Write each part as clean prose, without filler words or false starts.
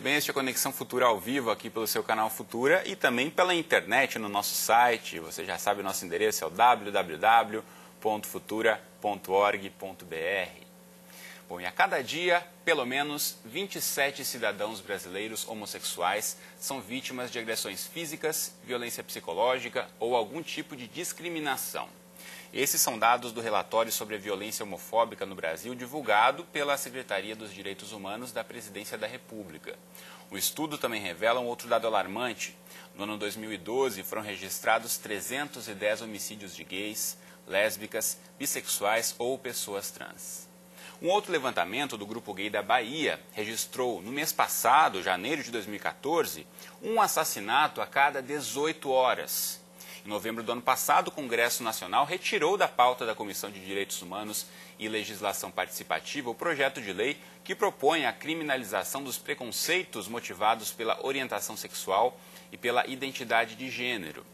bem, este é a Conexão Futura ao vivo aqui pelo seu canal Futura e também pela internet no nosso site. Você já sabe o nosso endereço, é o www.futura.org.br. Bom, e a cada dia, pelo menos 27 cidadãos brasileiros homossexuais são vítimas de agressões físicas, violência psicológica ou algum tipo de discriminação. Esses são dados do relatório sobre a violência homofóbica no Brasil, divulgado pela Secretaria dos Direitos Humanos da Presidência da República. O estudo também revela um outro dado alarmante. No ano 2012, foram registrados 310 homicídios de gays, lésbicas, bissexuais ou pessoas trans. Um outro levantamento do Grupo Gay da Bahia registrou, no mês passado, janeiro de 2014, um assassinato a cada 18 horas. Em novembro do ano passado, o Congresso Nacional retirou da pauta da Comissão de Direitos Humanos e Legislação Participativa o projeto de lei que propõe a criminalização dos preconceitos motivados pela orientação sexual e pela identidade de gênero.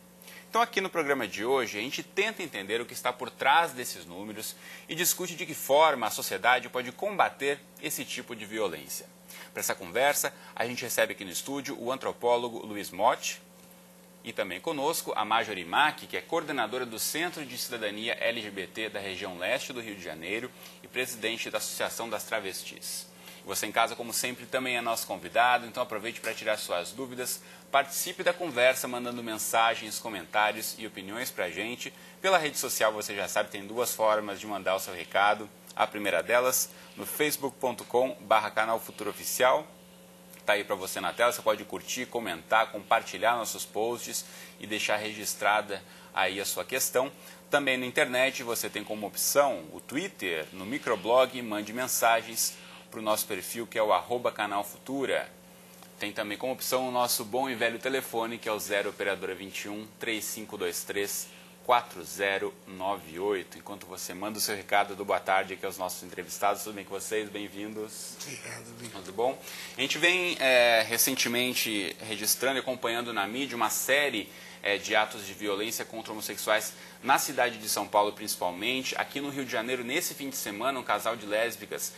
Então, aqui no programa de hoje, a gente tenta entender o que está por trás desses números e discute de que forma a sociedade pode combater esse tipo de violência. Para essa conversa, a gente recebe aqui no estúdio o antropólogo Luiz Motti, e também conosco a Marjorie Mack, que é coordenadora do Centro de Cidadania LGBT da região leste do Rio de Janeiro e presidente da Associação das Travestis. Você em casa, como sempre, também é nosso convidado, então aproveite para tirar suas dúvidas, participe da conversa mandando mensagens, comentários e opiniões para a gente. Pela rede social, você já sabe, tem duas formas de mandar o seu recado. A primeira delas, no facebook.com/canal Futura Oficial. Está aí para você na tela, você pode curtir, comentar, compartilhar nossos posts e deixar registrada aí a sua questão. Também na internet você tem como opção o Twitter, no microblog, mande mensagens para o nosso perfil que é o @canalfutura. Tem também como opção o nosso bom e velho telefone que é o 0 operadora 21 3523 4098. Enquanto você manda o seu recado do boa tarde aqui aos nossos entrevistados, tudo bem com vocês? Bem-vindos. Obrigado. Tudo bom? A gente vem recentemente registrando e acompanhando na mídia uma série de atos de violência contra homossexuais na cidade de São Paulo, principalmente. Aqui no Rio de Janeiro, nesse fim de semana, um casal de lésbicas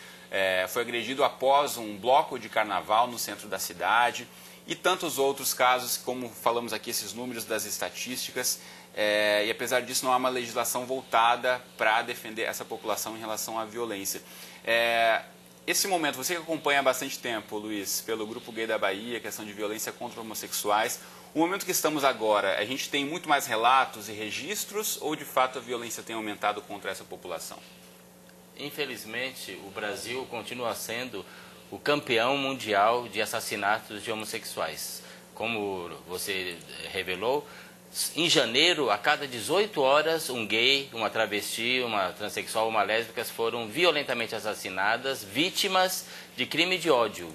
foi agredido após um bloco de carnaval no centro da cidade. E tantos outros casos, como falamos aqui, esses números das estatísticas. E apesar disso, não há uma legislação voltada para defender essa população em relação à violência. Esse momento, você que acompanha há bastante tempo, Luiz, pelo Grupo Gay da Bahia, questão de violência contra homossexuais, o momento que estamos agora, a gente tem muito mais relatos e registros ou de fato a violência tem aumentado contra essa população? Infelizmente, o Brasil continua sendo o campeão mundial de assassinatos de homossexuais. Como você revelou, em janeiro, a cada 18 horas, um gay, uma travesti, uma transexual, uma lésbica foram violentamente assassinadas, vítimas de crime de ódio,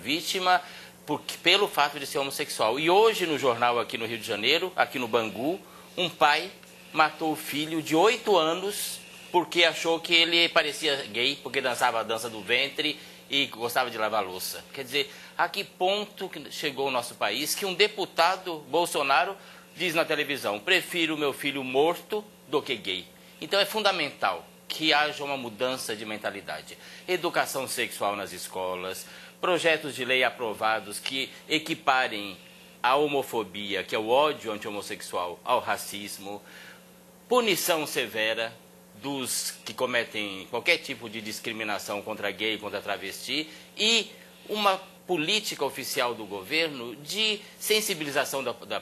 pelo fato de ser homossexual. E hoje, no jornal aqui no Rio de Janeiro, aqui no Bangu, um pai matou o filho de 8 anos porque achou que ele parecia gay, porque dançava a dança do ventre e gostava de lavar louça. Quer dizer, a que ponto chegou o nosso país que um deputado, Bolsonaro, diz na televisão: prefiro meu filho morto do que gay. Então é fundamental que haja uma mudança de mentalidade. Educação sexual nas escolas, projetos de lei aprovados que equiparem a homofobia, que é o ódio anti-homossexual, ao racismo, punição severa dos que cometem qualquer tipo de discriminação contra gay, contra travesti, e uma política oficial do governo de sensibilização da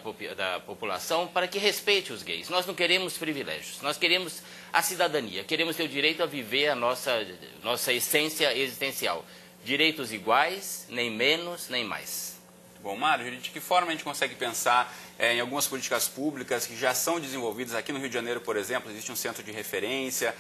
população para que respeite os gays. Nós não queremos privilégios, nós queremos a cidadania, queremos ter o direito a viver a nossa essência existencial. Direitos iguais, nem menos, nem mais. Bom, Mário, de que forma a gente consegue pensar em algumas políticas públicas que já são desenvolvidas? Aqui no Rio de Janeiro, por exemplo, existe um centro de referência,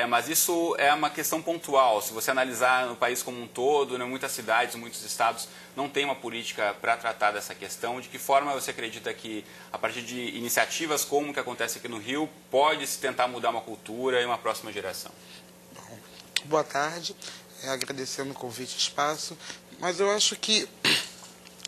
mas isso é uma questão pontual. Se você analisar no país como um todo, né, muitas cidades, muitos estados não têm uma política para tratar dessa questão. De que forma você acredita que, a partir de iniciativas como o que acontece aqui no Rio, pode-se tentar mudar uma cultura em uma próxima geração? Bom, boa tarde, agradecendo o convite e espaço, mas eu acho que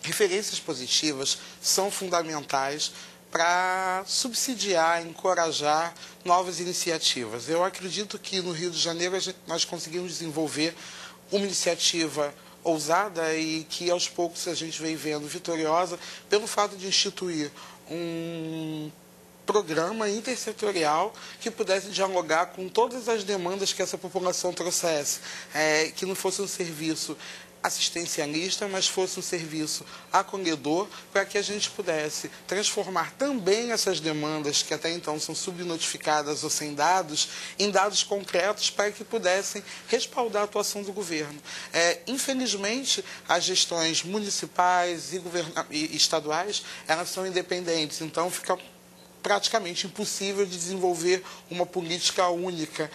referências positivas são fundamentais para subsidiar, encorajar novas iniciativas. Eu acredito que no Rio de Janeiro nós conseguimos desenvolver uma iniciativa ousada e que aos poucos a gente vem vendo vitoriosa pelo fato de instituir um programa intersetorial que pudesse dialogar com todas as demandas que essa população trouxesse, que não fosse um serviço assistencialista, mas fosse um serviço acolhedor, para que a gente pudesse transformar também essas demandas, que até então são subnotificadas ou sem dados, em dados concretos para que pudessem respaldar a atuação do governo. Infelizmente, as gestões municipais e estaduais, elas são independentes, então fica praticamente impossível de desenvolver uma política única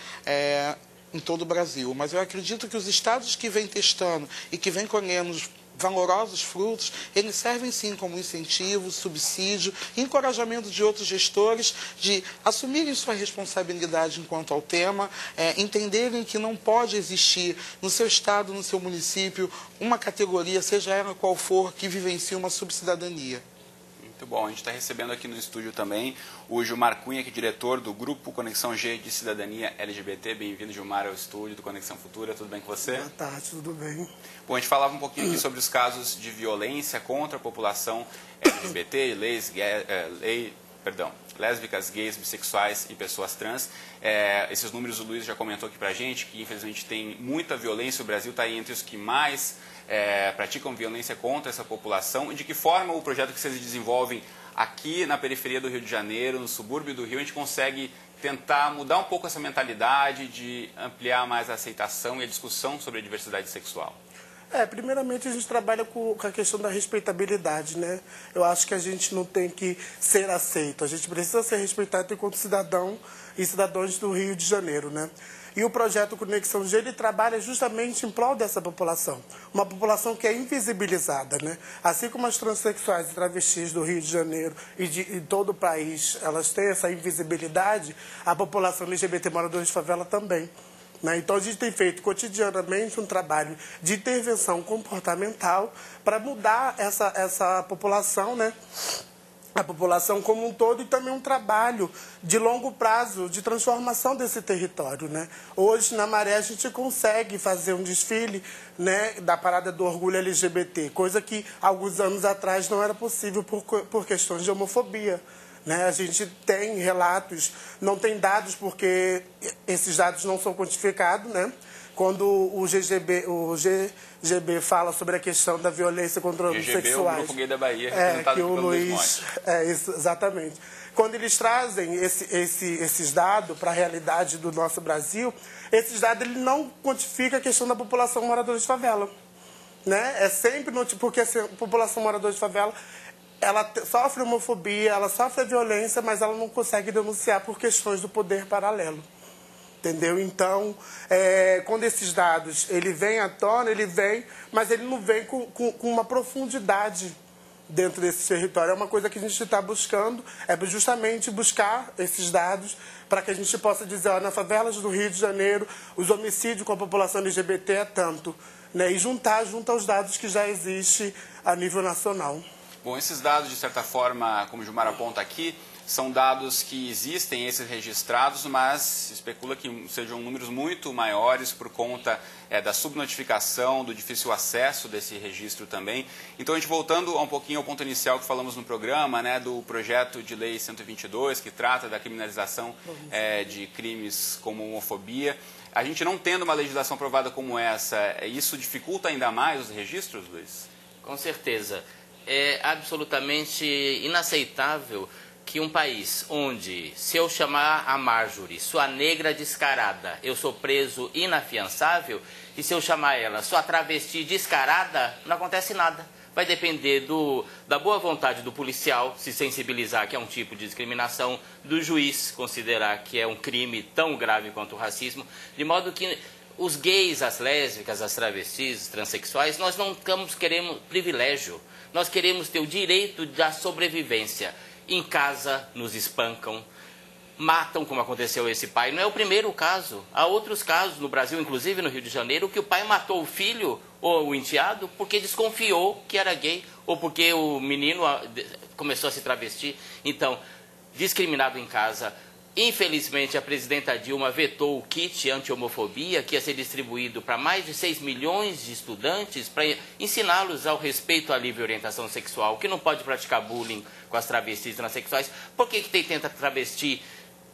em todo o Brasil. Mas eu acredito que os estados que vêm testando e que vêm colhendo valorosos frutos, eles servem sim como incentivo, subsídio, encorajamento de outros gestores de assumirem sua responsabilidade enquanto ao tema, entenderem que não pode existir no seu estado, no seu município, uma categoria, seja ela qual for, que vivencie uma subcidadania. Muito bom, a gente está recebendo aqui no estúdio também o Gilmar Cunha, que é diretor do Grupo Conexão G de Cidadania LGBT. Bem-vindo, Gilmar, ao estúdio do Conexão Futura. Tudo bem com você? Boa tarde, tudo bem. Bom, a gente falava um pouquinho aqui sobre os casos de violência contra a população LGBT, lésbicas, gays, bissexuais e pessoas trans. Esses números o Luiz já comentou aqui pra gente, que infelizmente tem muita violência. O Brasil está entre os que mais praticam violência contra essa população. E de que forma o projeto que vocês desenvolvem aqui na periferia do Rio de Janeiro, no subúrbio do Rio, a gente consegue tentar mudar um pouco essa mentalidade de ampliar mais a aceitação e a discussão sobre a diversidade sexual? Primeiramente a gente trabalha com a questão da respeitabilidade, né? Eu acho que a gente não tem que ser aceito, a gente precisa ser respeitado enquanto cidadão e cidadãos do Rio de Janeiro, né? E o projeto Conexão G, ele trabalha justamente em prol dessa população. Uma população que é invisibilizada, né? Assim como as transexuais e travestis do Rio de Janeiro e de todo o país, elas têm essa invisibilidade, a população LGBT moradora de favela também. Então, a gente tem feito cotidianamente um trabalho de intervenção comportamental para mudar essa população, né? A população como um todo, e também um trabalho de longo prazo de transformação desse território, né? Hoje, na Maré, a gente consegue fazer um desfile, né, da Parada do Orgulho LGBT, coisa que alguns anos atrás não era possível por questões de homofobia. A gente tem relatos, não tem dados porque esses dados não são quantificados, né? Quando o GGB fala sobre a questão da violência contra os sexuais. GGB é o Grupo Gay da Bahia, representado que o pelo Luiz Monte. Exatamente. Quando eles trazem esses dados para a realidade do nosso Brasil, esses dados ele não quantificam a questão da população moradora de favela. É sempre porque a população moradora de favela, ela sofre homofobia, ela sofre violência, mas ela não consegue denunciar por questões do poder paralelo. Entendeu? Então, quando esses dados ele vem à tona, ele vem, mas ele não vem com uma profundidade dentro desse território. É uma coisa que a gente está buscando, justamente buscar esses dados para que a gente possa dizer, nas favelas do Rio de Janeiro, os homicídios com a população LGBT é tanto, né? E juntar aos dados que já existem a nível nacional. Bom, esses dados, de certa forma, como o Gilmar aponta aqui, são dados que existem, esses registrados, mas se especula que sejam números muito maiores por conta da subnotificação, do difícil acesso desse registro também. Então, a gente voltando um pouquinho ao ponto inicial que falamos no programa, né, do projeto de lei 122, que trata da criminalização de crimes como homofobia. A gente não tendo uma legislação aprovada como essa, isso dificulta ainda mais os registros, Luiz? Com certeza. É absolutamente inaceitável que um país onde, se eu chamar a Marjorie, sua negra descarada, eu sou preso inafiançável, e se eu chamar ela, sua travesti descarada, não acontece nada. Vai depender da boa vontade do policial se sensibilizar que é um tipo de discriminação, do juiz considerar que é um crime tão grave quanto o racismo, de modo que os gays, as lésbicas, as travestis, os transexuais, nós não queremos privilégio, nós queremos ter o direito da sobrevivência. Em casa nos espancam, matam, como aconteceu esse pai. Não é o primeiro caso. Há outros casos no Brasil, inclusive no Rio de Janeiro, que o pai matou o filho ou o enteado porque desconfiou que era gay ou porque o menino começou a se travestir. Então, discriminado em casa, Infelizmente, a presidenta Dilma vetou o kit anti-homofobia, que ia ser distribuído para mais de 6 milhões de estudantes, para ensiná-los ao respeito à livre orientação sexual, que não pode praticar bullying com as travestis transexuais. Por que tem tanta travesti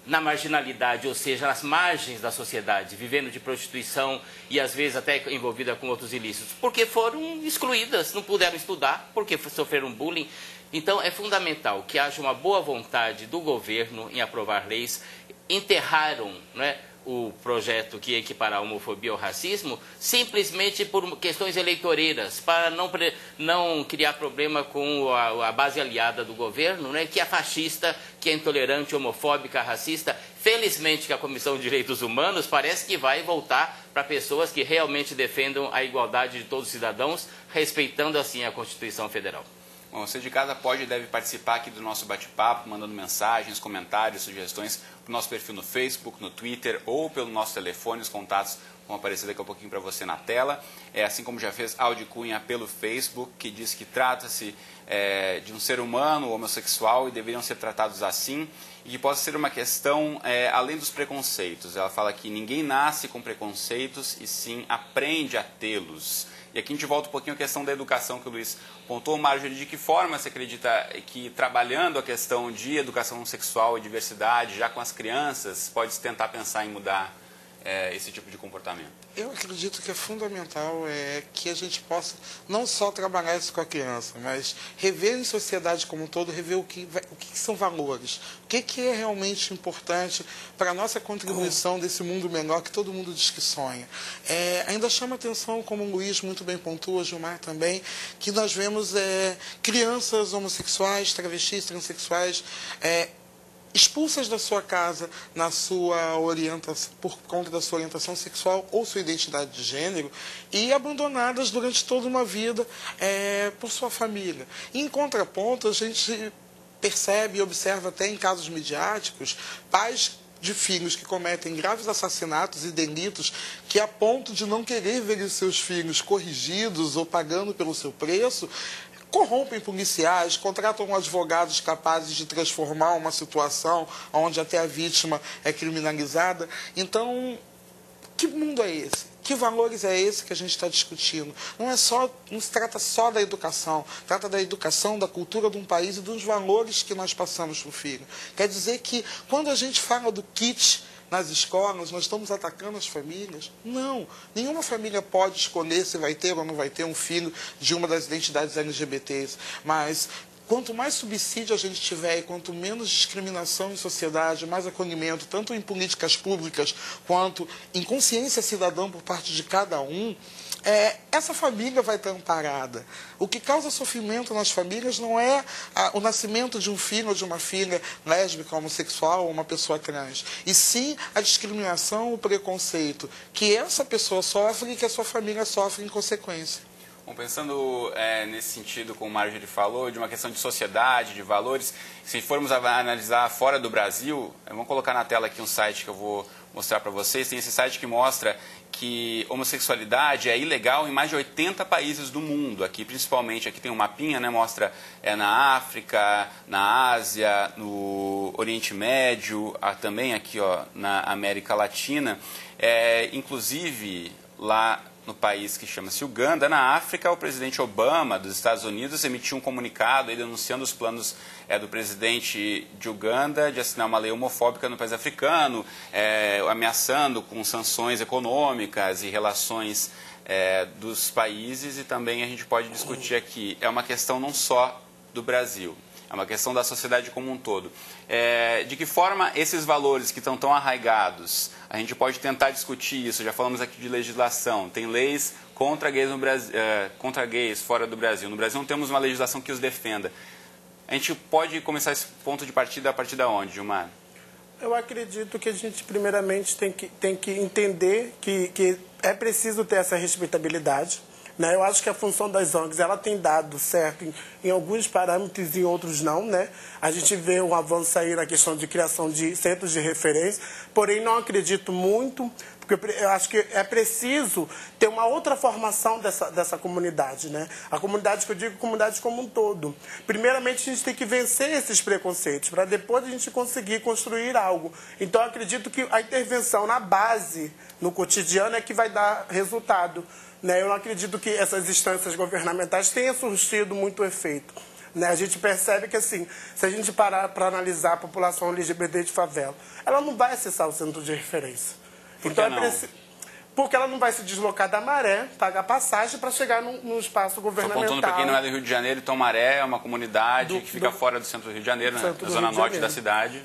na marginalidade, ou seja, nas margens da sociedade, vivendo de prostituição e às vezes até envolvida com outros ilícitos? Porque foram excluídas, não puderam estudar, porque sofreram bullying. Então, é fundamental que haja uma boa vontade do governo em aprovar leis. Enterraram, né, o projeto que ia equiparar a homofobia ao racismo simplesmente por questões eleitoreiras, para não criar problema com a base aliada do governo, né, que é fascista, que é intolerante, homofóbica, racista. Felizmente que a Comissão de Direitos Humanos parece que vai voltar para pessoas que realmente defendam a igualdade de todos os cidadãos, respeitando assim a Constituição Federal. Bom, você de casa pode e deve participar aqui do nosso bate-papo, mandando mensagens, comentários, sugestões para o nosso perfil no Facebook, no Twitter ou pelo nosso telefone. Os contatos vão aparecer daqui a pouquinho para você na tela. Assim como já fez Aldi Cunha pelo Facebook, que diz que trata-se de um ser humano homossexual e deveriam ser tratados assim, e que possa ser uma questão além dos preconceitos. Ela fala que ninguém nasce com preconceitos e sim aprende a tê-los. E aqui a gente volta um pouquinho à questão da educação que o Luiz pontuou. Marjorie, de que forma você acredita que trabalhando a questão de educação sexual e diversidade, já com as crianças, pode-se tentar pensar em mudar esse tipo de comportamento? Eu acredito que é fundamental que a gente possa não só trabalhar isso com a criança, mas rever em sociedade como um todo, rever o que são valores, o que é realmente importante para a nossa contribuição desse mundo melhor que todo mundo diz que sonha. Ainda chama atenção, como o Luiz muito bem pontua, o Gilmar também, que nós vemos crianças homossexuais, travestis, transexuais, expulsas da sua casa na sua orientação, por conta da sua orientação sexual ou sua identidade de gênero, e abandonadas durante toda uma vida por sua família. Em contraponto, a gente percebe e observa até em casos midiáticos pais de filhos que cometem graves assassinatos e delitos que, a ponto de não querer ver os seus filhos corrigidos ou pagando pelo seu preço, corrompem policiais, contratam advogados capazes de transformar uma situação onde até a vítima é criminalizada. Então, que mundo é esse? Que valores é esse que a gente está discutindo? Não se trata só da educação, trata da educação, da cultura de um país e dos valores que nós passamos para o filho. Quer dizer que, quando a gente fala do kit nas escolas, nós estamos atacando as famílias? Não. Nenhuma família pode escolher se vai ter ou não vai ter um filho de uma das identidades LGBTs. Mas quanto mais subsídio a gente tiver e quanto menos discriminação em sociedade, mais acolhimento, tanto em políticas públicas quanto em consciência cidadã por parte de cada um, essa família vai estar amparada. O que causa sofrimento nas famílias não é o nascimento de um filho ou de uma filha lésbica, homossexual ou uma pessoa trans, e sim a discriminação, o preconceito que essa pessoa sofre e que a sua família sofre em consequência. Bom, pensando nesse sentido, como o Marjorie falou, de uma questão de sociedade, de valores, se formos analisar fora do Brasil, vamos colocar na tela aqui um site que eu vou mostrar para vocês. Tem esse site que mostra que homossexualidade é ilegal em mais de 80 países do mundo. Aqui, principalmente, aqui tem um mapinha, né, mostra na África, na Ásia, no Oriente Médio, também aqui na América Latina. Inclusive, lá no país que chama-se Uganda, na África, o presidente Obama, dos Estados Unidos, emitiu um comunicado denunciando os planos do presidente de Uganda de assinar uma lei homofóbica no país africano, ameaçando com sanções econômicas e relações dos países. E também a gente pode discutir aqui, é uma questão não só do Brasil, é uma questão da sociedade como um todo. De que forma esses valores que estão tão arraigados, a gente pode tentar discutir isso? Já falamos aqui de legislação, tem leis contra gays, contra gays fora do Brasil. No Brasil não temos uma legislação que os defenda. A gente pode começar esse ponto de partida a partir de onde, Gilmar? Eu acredito que a gente, primeiramente, tem que entender que é preciso ter essa respeitabilidade. Eu acho que a função das ONGs ela tem dado certo em alguns parâmetros e em outros não. A gente vê um avanço aí na questão de criação de centros de referência, porém não acredito muito, Porque eu acho que é preciso ter uma outra formação dessa comunidade, né? A comunidade que eu digo, comunidade como um todo. Primeiramente, a gente tem que vencer esses preconceitos, para depois a gente conseguir construir algo. Então, eu acredito que a intervenção na base, no cotidiano, é que vai dar resultado, né? Eu não acredito que essas instâncias governamentais tenham surtido muito efeito. Né? A gente percebe que, assim, se a gente parar para analisar a população LGBT de favela, ela não vai acessar o centro de referência. Então, porque ela não vai se deslocar da Maré, pagar passagem para chegar num espaço governamental. Só contando para quem não é do Rio de Janeiro, então Maré é uma comunidade que fica fora do centro do Rio de Janeiro, né? Na zona norte da cidade.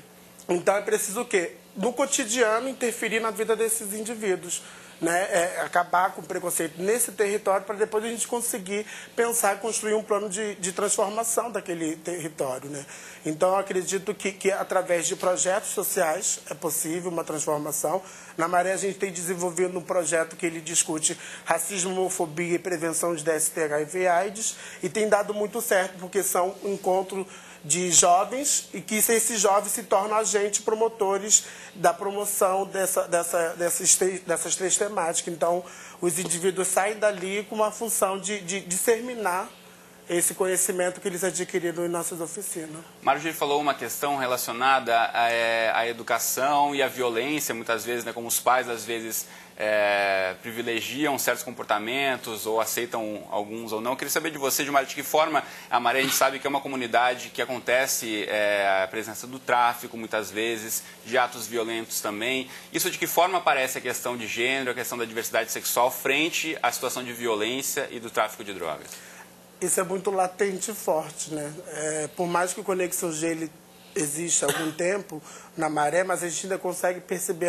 Então, é preciso o quê? No cotidiano, interferir na vida desses indivíduos. Né, acabar com o preconceito nesse território para depois a gente conseguir pensar e construir um plano de transformação daquele território. Né? Então, eu acredito que através de projetos sociais é possível uma transformação. Na Maré, a gente tem desenvolvido um projeto que ele discute racismo, homofobia e prevenção de DST, HIV e AIDS, e tem dado muito certo, porque são encontros de jovens e que esses jovens se tornam agentes promotores da promoção dessas três temáticas. Então, os indivíduos saem dali com uma função de disseminar esse conhecimento que eles adquiriram em nossas oficinas. Marjorie falou uma questão relacionada à educação e à violência, muitas vezes, né, como os pais, às vezes, privilegiam certos comportamentos ou aceitam alguns ou não. Eu queria saber de você, Gilmar, de que forma a Maré, a gente sabe que é uma comunidade que acontece a presença do tráfico, muitas vezes, de atos violentos também. Isso de que forma aparece a questão de gênero, a questão da diversidade sexual frente à situação de violência e do tráfico de drogas? Isso é muito latente e forte, né? Por mais que o Conexão G ele existe há algum tempo na Maré, mas a gente ainda consegue perceber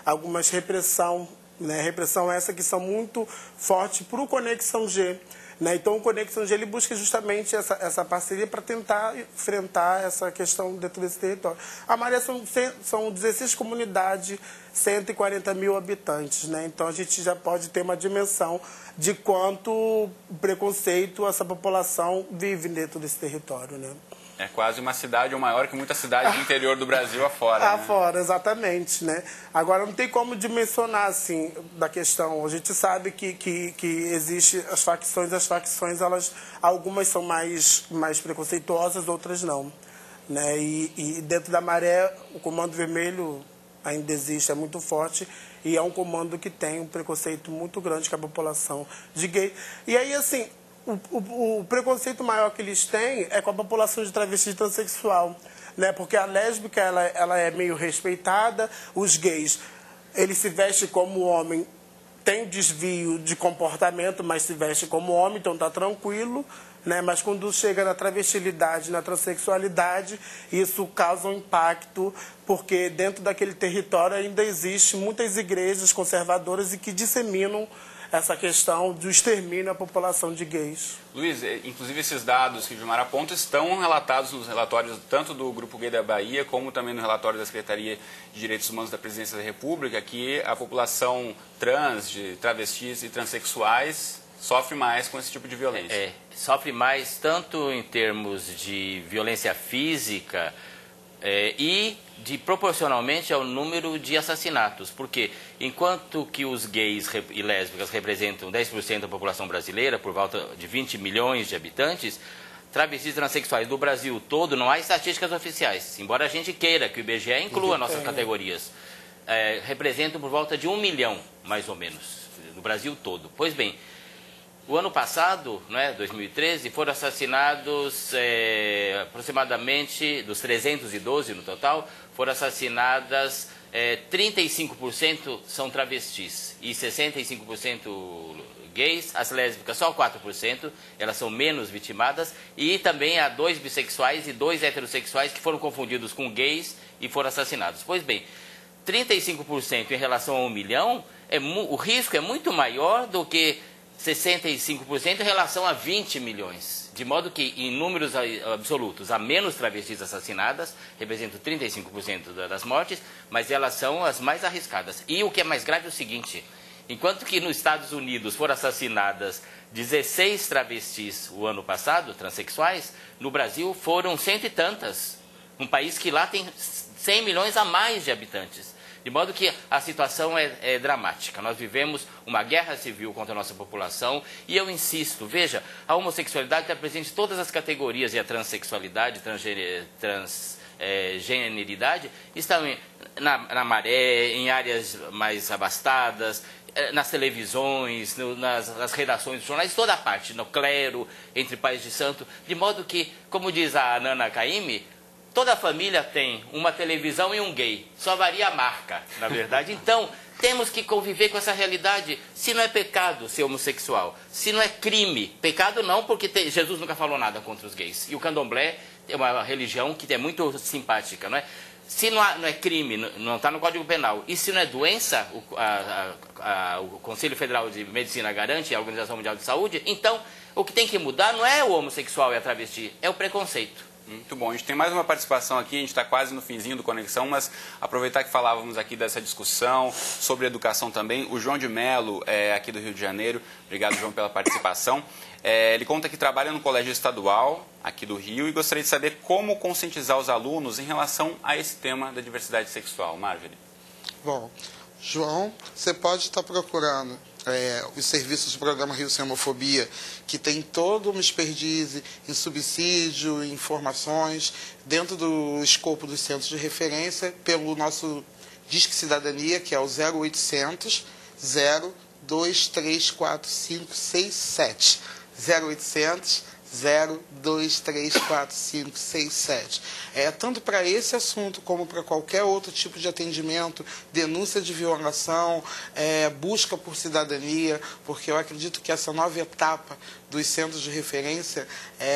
algumas repressão, né? Repressão essa que são muito fortes para o Conexão G. Né? Então, o Conexão G ele busca justamente essa parceria para tentar enfrentar essa questão dentro desse território. A Maré são 16 comunidades, 140 mil habitantes. Né? Então, a gente já pode ter uma dimensão de quanto preconceito essa população vive dentro desse território. Né? É quase uma cidade ou maior que muitas cidades do interior do Brasil afora. Afora, exatamente, né? Agora, não tem como dimensionar, assim, da questão. A gente sabe que existe as facções, algumas são mais preconceituosas, outras não. Né? E dentro da Maré, o Comando Vermelho ainda existe, é muito forte, e é um comando que tem um preconceito muito grande com a população de gay. E aí, assim, o preconceito maior que eles têm é com a população de travesti e transexual, né? Porque a lésbica ela é meio respeitada, os gays eles se vestem como homem, tem desvio de comportamento, mas se veste como homem, então está tranquilo, né? Mas quando chega na travestilidade, na transexualidade, isso causa um impacto, porque dentro daquele território ainda existe muitas igrejas conservadoras e que disseminam essa questão do extermínio à população de gays. Luiz, inclusive esses dados que o Gilmar aponta estão relatados nos relatórios tanto do Grupo Gay da Bahia, como também no relatório da Secretaria de Direitos Humanos da Presidência da República, que a população trans, de travestis e transexuais sofre mais com esse tipo de violência. Sofre mais tanto em termos de violência física e proporcionalmente ao número de assassinatos, porque enquanto que os gays e lésbicas representam 10% da população brasileira, por volta de 20 milhões de habitantes, travestis transexuais do Brasil todo, não há estatísticas oficiais, embora a gente queira que o IBGE inclua nossas categorias, representam por volta de 1 milhão, mais ou menos, no Brasil todo. Pois bem, o ano passado, né, 2013, foram assassinados aproximadamente, dos 312 no total, foram assassinadas 35% são travestis e 65% gays, as lésbicas só 4%, elas são menos vitimadas, e também há 2 bissexuais e 2 heterossexuais que foram confundidos com gays e foram assassinados. Pois bem, 35% em relação a 1 milhão, o risco é muito maior do que 65% em relação a 20 milhões. De modo que, em números absolutos, há menos travestis assassinadas, representam 35% das mortes, mas elas são as mais arriscadas. E o que é mais grave é o seguinte: enquanto que nos Estados Unidos foram assassinadas 16 travestis o ano passado, transexuais, no Brasil foram 100 e tantas. Um país que lá tem 100 milhões a mais de habitantes. De modo que a situação é dramática. Nós vivemos uma guerra civil contra a nossa população e eu insisto, veja, a homossexualidade está presente em todas as categorias e a transexualidade, transgeneridade estão na maré, em áreas mais abastadas, nas televisões, nas redações dos jornais, toda a parte, no clero, entre pais de santo, de modo que, como diz a Nana Caymmi, toda família tem uma televisão e um gay, só varia a marca, na verdade. Então, temos que conviver com essa realidade. Se não é pecado ser homossexual, se não é crime, pecado não, porque Jesus nunca falou nada contra os gays. E o candomblé é uma religião que é muito simpática, não é? Se não é crime, não está no Código Penal, e se não é doença, o Conselho Federal de Medicina garante, a Organização Mundial de Saúde, então o que tem que mudar não é o homossexual e a travesti, é o preconceito. Muito bom. A gente tem mais uma participação aqui, a gente está quase no finzinho do Conexão, mas aproveitar que falávamos aqui dessa discussão sobre educação também. O João de Melo, aqui do Rio de Janeiro, obrigado, João, pela participação. Ele conta que trabalha no colégio estadual aqui do Rio e gostaria de saber como conscientizar os alunos em relação a esse tema da diversidade sexual. Marjorie. Bom, João, você pode estar procurando os serviços do programa Rio Sem Homofobia, que tem toda uma expertise em subsídio, em informações, dentro do escopo dos centros de referência, pelo nosso Disque Cidadania, que é o 0800 0234567. 0800 0234567. Tanto para esse assunto como para qualquer outro tipo de atendimento, denúncia de violação, busca por cidadania, porque eu acredito que essa nova etapa dos centros de referência,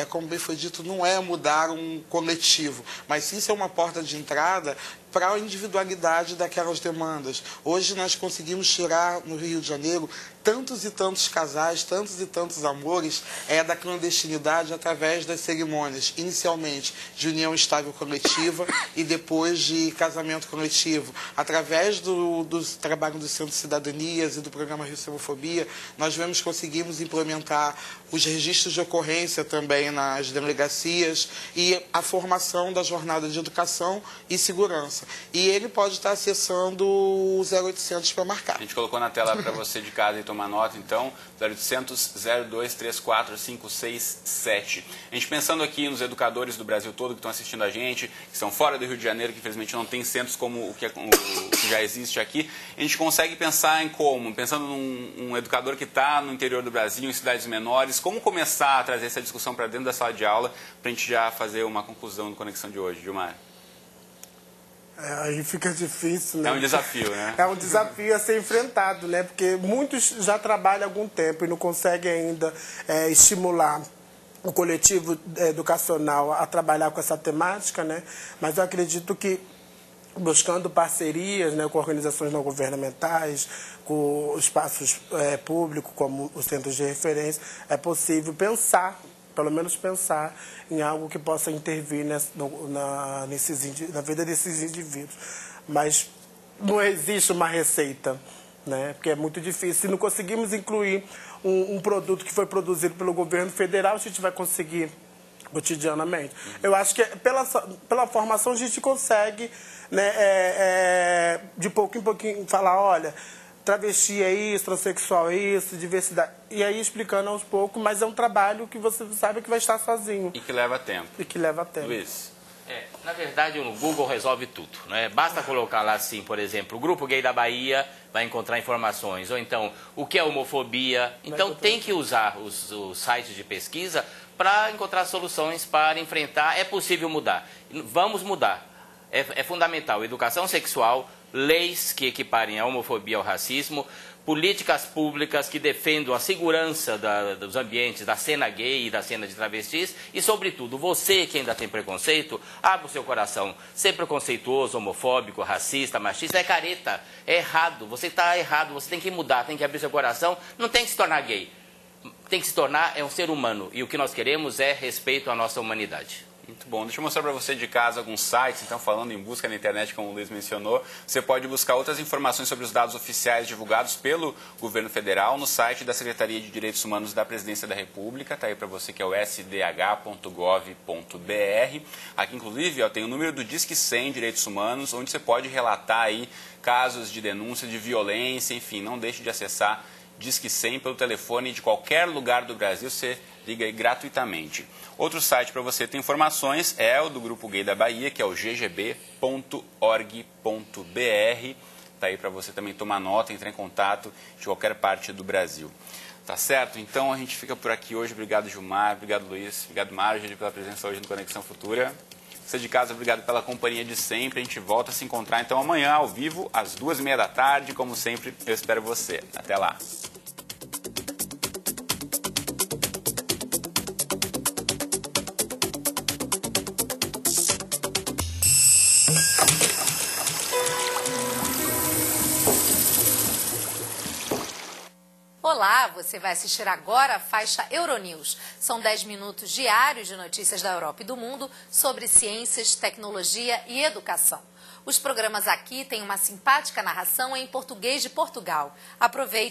como bem foi dito, não é mudar um coletivo, mas sim ser uma porta de entrada para a individualidade daquelas demandas. Hoje nós conseguimos tirar no Rio de Janeiro tantos e tantos casais, tantos e tantos amores da clandestinidade através das cerimônias, inicialmente de união estável coletiva e depois de casamento coletivo. Através do trabalho do Centro de Cidadanias e do programa Rio Sem Homofobia, nós conseguimos implementar os registros de ocorrência também nas delegacias e a formação da jornada de educação e segurança. E ele pode estar acessando o 0800 para marcar. A gente colocou na tela para você de casa e tomar nota, então, 0800 0234 567. A gente pensando aqui nos educadores do Brasil todo que estão assistindo a gente, que estão fora do Rio de Janeiro, que infelizmente não tem centros como o que já existe aqui, a gente consegue pensar em como, pensando num educador que está no interior do Brasil, em cidades menores, como começar a trazer essa discussão para dentro da sala de aula, para a gente já fazer uma conclusão do Conexão de hoje, Gilmar? Aí fica difícil, né? É um desafio, né? É um desafio a ser enfrentado, né? Porque muitos já trabalham há algum tempo e não conseguem ainda estimular o coletivo educacional a trabalhar com essa temática, né? Mas eu acredito que buscando parcerias, né, com organizações não governamentais, com espaços públicos, como os centros de referência, é possível pensar, pelo menos pensar em algo que possa intervir na vida desses indivíduos. Mas não existe uma receita, né? Porque é muito difícil. Se não conseguimos incluir um produto que foi produzido pelo governo federal, a gente vai conseguir cotidianamente. Eu acho que pela formação a gente consegue, né, de pouco em pouquinho falar, olha, travesti é isso, transexual é isso, diversidade. E aí explicando aos poucos, mas é um trabalho que você sabe que vai estar sozinho. E que leva tempo. E que leva tempo. Luiz. Na verdade, o Google resolve tudo, né? Basta colocar lá assim, por exemplo, o Grupo Gay da Bahia vai encontrar informações, ou então, o que é homofobia. Então, tem que usar os sites de pesquisa para encontrar soluções para enfrentar. É possível mudar. Vamos mudar. É fundamental. Educação sexual, leis que equiparem a homofobia ao racismo, políticas públicas que defendam a segurança dos ambientes, da cena gay e da cena de travestis e, sobretudo, você que ainda tem preconceito, abra o seu coração. Ser preconceituoso, homofóbico, racista, machista é careta, é errado, você está errado, você tem que mudar, tem que abrir seu coração, não tem que se tornar gay, tem que se tornar um ser humano e o que nós queremos é respeito à nossa humanidade. Muito bom. Deixa eu mostrar para você de casa alguns sites. Então, falando em busca na internet, como o Luiz mencionou, você pode buscar outras informações sobre os dados oficiais divulgados pelo governo federal no site da Secretaria de Direitos Humanos da Presidência da República. Está aí para você, que é o sdh.gov.br. Aqui, inclusive, tem o número do Disque 100 Direitos Humanos, onde você pode relatar aí casos de denúncia de violência, enfim, não deixe de acessar Disque 100 pelo telefone de qualquer lugar do Brasil, você liga aí gratuitamente. Outro site para você ter informações é o do Grupo Gay da Bahia, que é o ggb.org.br. Está aí para você também tomar nota, entrar em contato de qualquer parte do Brasil. Tá certo? Então a gente fica por aqui hoje. Obrigado, Gilmar. Obrigado, Luiz. Obrigado, Marjorie, pela presença hoje no Conexão Futura. Você de casa, obrigado pela companhia de sempre. A gente volta a se encontrar então amanhã ao vivo, às 2h30 da tarde. Como sempre, eu espero você. Até lá. Olá, você vai assistir agora a faixa Euronews. São 10 minutos diários de notícias da Europa e do mundo sobre ciências, tecnologia e educação. Os programas aqui têm uma simpática narração em português de Portugal. Aproveite.